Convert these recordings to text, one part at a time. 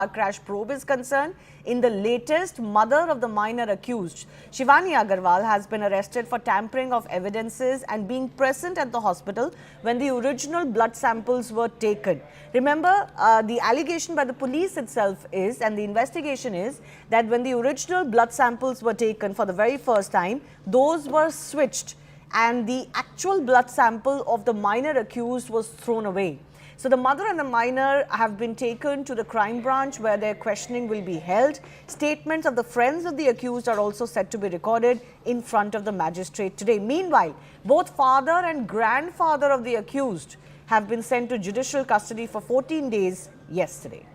car crash probe is concerned, in the latest, mother of the minor accused, Shivani Agarwal, has been arrested for tampering of evidences and being present at the hospital when the original blood samples were taken. Remember, the allegation by the police itself is, and the investigation is, that when the original blood samples were taken for the very first time, those were switched and the actual blood sample of the minor accused was thrown away. So the mother and the minor have been taken to the crime branch where their questioning will be held. Statements of the friends of the accused are also set to be recorded in front of the magistrate today. Meanwhile, both father and grandfather of the accused have been sent to judicial custody for 14 days yesterday.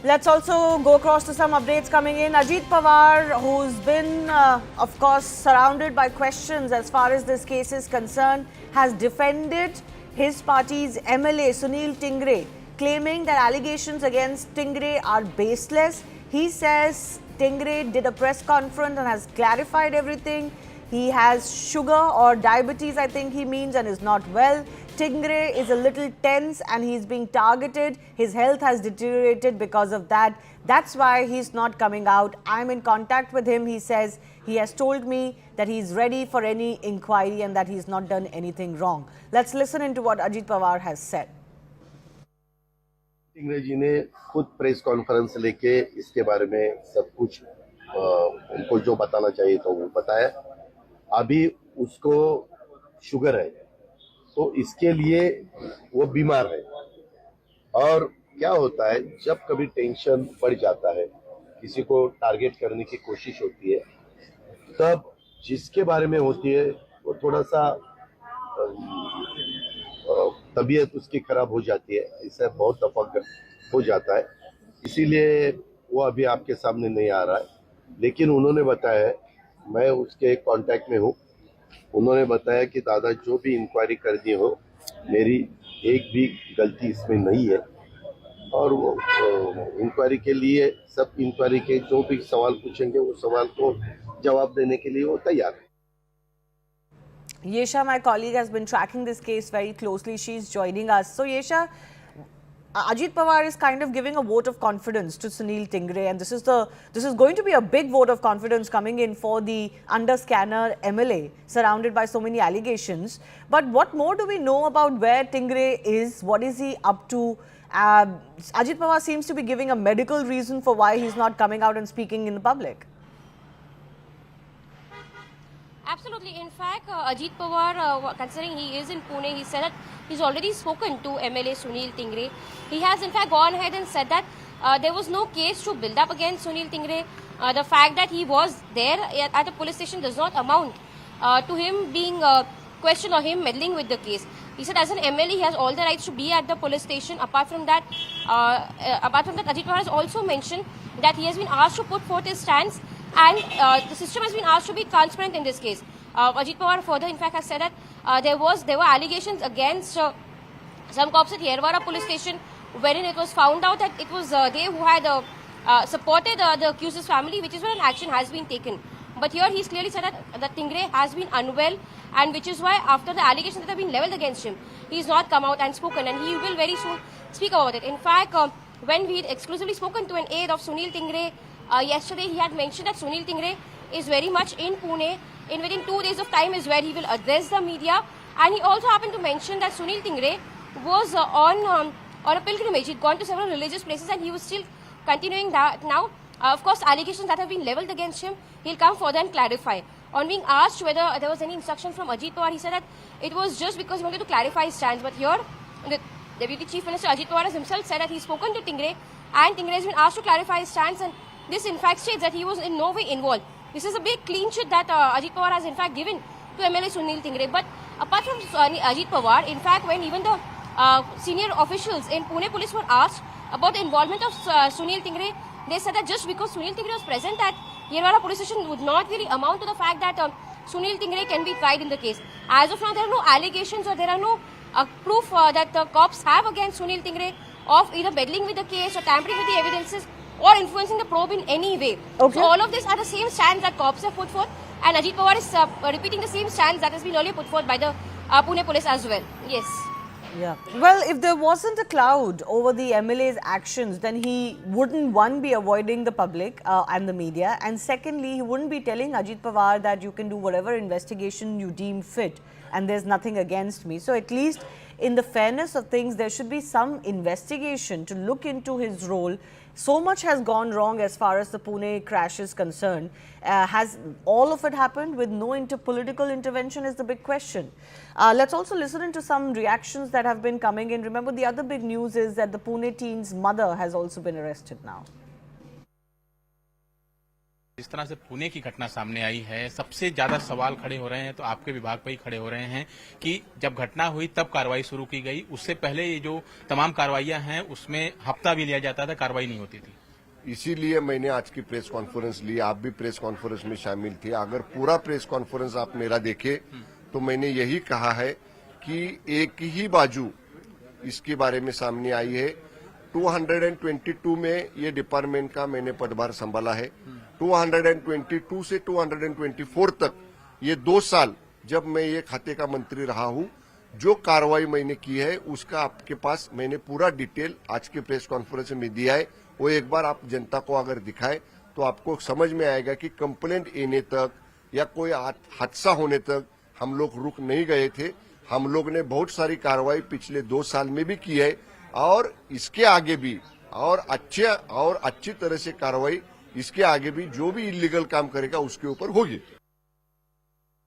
Let's also go across to some updates coming in. Ajit Pawar, who's been, of course, surrounded by questions as far as this case is concerned, has defended his party's MLA, Sunil Tingre, claiming that allegations against Tingre are baseless. He says Tingre did a press conference and has clarified everything. He has sugar or diabetes, I think he means, and is not well. Tingre is a little tense and he's being targeted. His health has deteriorated because of that. That's why he's not coming out. I'm in contact with him. He says he has told me that he's ready for any inquiry and that he's not done anything wrong. Let's listen into what Ajit Pawar has said. Tingre जी ने खुद press conference लेके इसके बारे में सब कुछ उनको जो बताना चाहिए तो वो बताया। अभी उसको शुगर है तो इसके लिए वो बीमार है। और क्या होता है, जब कभी टेंशन बढ़ जाता है, किसी को टारगेट करने की कोशिश होती है, तब जिसके बारे में होती है वो थोड़ा सा तबीयत उसकी खराब हो जाती है। इससे बहुत दफा हो जाता है, इसीलिए वो अभी आपके सामने नहीं आ रहा है। लेकिन उन्होंने बताया है, मैं उसके कांटेक्ट में हूँ, उन्होंने बताया कि दादा जो भी इंक्वायरी करनी हो, मेरी एक भी गलती इसमें नहीं है। और वो इंक्वायरी के लिए सब इंक्वायरी के जो भी सवाल पूछेंगे वो सवाल को जवाब देने के लिए वो तैयार है। Yesha, my colleague, has been tracking this case very closely. She's joining us. So, Yesha, Ajit Pawar is kind of giving a vote of confidence to Sunil Tingre, and this is going to be a big vote of confidence coming in for the under-scanner MLA, surrounded by so many allegations. But what more do we know about where Tingre is? What is he up to? Ajit Pawar seems to be giving a medical reason for why he's not coming out and speaking in the public. Absolutely. In fact, Ajit Pawar, considering he is in Pune, he said that he's already spoken to MLA Sunil Tingre. He has in fact gone ahead and said that there was no case to build up against Sunil Tingre. The fact that he was there at the police station does not amount to him being questioned or him meddling with the case. He said as an MLA, he has all the rights to be at the police station. Apart from that, Ajit Pawar has also mentioned that he has been asked to put forth his stance, and the system has been asked to be transparent in this case. Ajit Pawar further in fact has said that there were allegations against some cops at Yerwara police station, wherein it was found out that it was they who had supported the accused's family, which is where an action has been taken. But here he's clearly said that Tingre has been unwell, and which is why after the allegations that have been levelled against him, he's not come out and spoken, and he will very soon speak about it. In fact, when we had exclusively spoken to an aide of Sunil Tingre yesterday, he had mentioned that Sunil Tingre is very much in Pune. In within 2 days of time is where he will address the media, and he also happened to mention that Sunil Tingre was on a pilgrimage. He'd gone to several religious places, and he was still continuing that now. Of course, allegations that have been levelled against him, he'll come further and clarify. On being asked whether there was any instruction from Ajit Pawar, he said that it was just because he wanted to clarify his stance. But here, the Deputy Chief Minister Ajit Pawar has himself said that he's spoken to Tingre, and Tingre has been asked to clarify his stance, and this in fact states that he was in no way involved. This is a big clean sheet that Ajit Pawar has in fact given to MLA Sunil Tingre. But apart from Ajit Pawar, in fact, when even the senior officials in Pune police were asked about the involvement of Sunil Tingre, they said that just because Sunil Tingre was present at Yerwara police station would not really amount to the fact that Sunil Tingre can be tried in the case. As of now, there are no allegations or there are no proof that the cops have against Sunil Tingre of either meddling with the case or tampering with the evidences or influencing the probe in any way. Okay. So all of this are the same stands that cops have put forth. and Ajit Pawar is repeating the same stance that has been earlier put forth by the Pune police as well. Yes. Yeah. Well, if there wasn't a cloud over the MLA's actions, then he wouldn't, one, be avoiding the public and the media, and secondly, he wouldn't be telling Ajit Pawar that you can do whatever investigation you deem fit and there's nothing against me. So at least in the fairness of things, there should be some investigation to look into his role. So much has gone wrong as far as the Pune crash is concerned. Has all of it happened with no political intervention is the big question. Let's also listen into some reactions that have been coming in. Remember, the other big news is that the Pune teen's mother has also been arrested now. जिस तरह से पुणे की घटना सामने आई है, सबसे ज्यादा सवाल खड़े हो रहे हैं तो आपके विभाग पर ही खड़े हो रहे हैं कि जब घटना हुई तब कार्रवाई शुरू की गई, उससे पहले ये जो तमाम कार्रवाइयां हैं उसमें हफ्ता भी लिया जाता था, कार्रवाई नहीं होती थी। इसीलिए मैंने आज की प्रेस कॉन्फ्रेंस ली, आप भी प्रेस कॉन्फ्रेंस में शामिल थे। अगर पूरा प्रेस कॉन्फ्रेंस आप मेरा देखे तो मैंने यही कहा है कि एक ही बाजू इसके बारे में सामने आई है। 222 में ये डिपार्टमेंट का मैंने पदभार संभाला है। 222 से 224 तक ये 2 साल जब मैं ये खाते का मंत्री रहा हूं, जो कार्रवाई मैंने की है उसका आपके पास मैंने पूरा डिटेल आज के प्रेस कॉन्फ्रेंस में दिया है। वो एक बार आप जनता को अगर दिखाए तो आपको समझ में आएगा कि कंप्लेंट आने तक या कोई हादसा होने तक हम लोग रुक नहीं गए थे। हम लोग ने बहुत सारी कार्रवाई पिछले 2 साल में भी की है और इसके आगे भी और अच्छी तरह से कार्रवाई इसके आगे भी जो भी इलीगल काम करेगा उसके ऊपर होगी।